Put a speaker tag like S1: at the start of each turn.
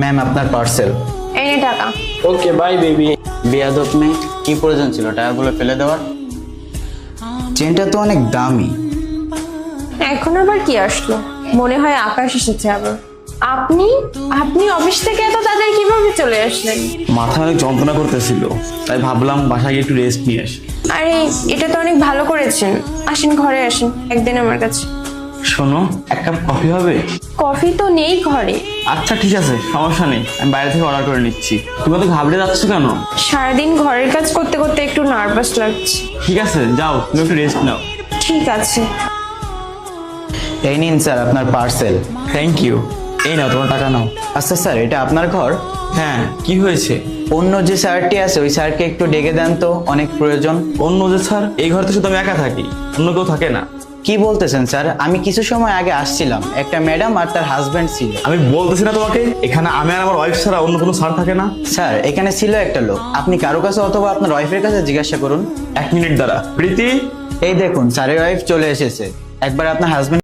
S1: Ma'am আপনার parcel.
S2: এই নে টাকা।
S3: Okay bye baby.
S1: বেয়াদব মেয়ে, কি প্রয়োজন ছিল টাকাগুলো ফেলে দেওয়ার? চেনটা তো অনেক দামি।
S2: এখন আবার কি আসলো? মনে হয় আকাশ এসেছে আবার। আপনি আপনি অফিস থেকে এত তাড়াতাড়ি কিভাবে চলে আসলেন?
S3: মাথা অনেক যন্ত্রণা করতেছিল, তাই ভাবলাম বাসায় গিয়ে একটু রেস্ট নিয়ে আসি।
S2: আরে এটা তো অনেক ভালো করেছেন। আসেন ঘরে আসেন একদিন আমার কাছে।
S3: শোনো, এক কাপ কফি হবে?
S2: কফি তো নেই ঘরে।
S3: আচ্ছা ঠিক আছে, সমস্যা নেই, আমি বাইরে থেকে অর্ডার করে নিচ্ছি। তুমি তো ঘাবড়ে যাচ্ছ কেন?
S2: সারাদিন ঘরের কাজ করতে করতে একটু নার্ভাস লাগছে।
S3: ঠিক আছে যাও, তুমি একটু রেস্ট নাও।
S2: ঠিক আছে।
S1: এই নিন স্যার আপনার পার্সেল।
S3: Thank you. এই নাও তোমার টাকা নাও।
S1: আচ্ছা স্যার, এটা আপনার ঘর?
S3: হ্যাঁ, কি হয়েছে?
S1: অন্য যে স্যারটি আছে ওই স্যারকে একটু ডেকে দেন তো, অনেক প্রয়োজন।
S3: অন্য যে স্যার? এই ঘরে তো শুধু আমি একা থাকি, অন্য কেউ থাকে না।
S1: কি বলতেছেন স্যার? আমি কিছু সময় আগে আসছিলাম, একটা ম্যাডাম আর তার হাজবেন্ড ছিল।
S3: আমি বলতেছি না তোমাকে, এখানে আমি আর আমার ওয়াইফ ছাড়া অন্য কোনো স্যার থাকে না।
S1: স্যার এখানে ছিল একটা লোক, আপনি কারো কাছে অথবা আপনার ওয়াইফের কাছে জিজ্ঞাসা করুন।
S3: এক মিনিট দাঁড়া। প্রীতি,
S1: এই দেখুন স্যারের ওয়াইফ চলে এসেছে, একবার আপনার হাজবেন্ড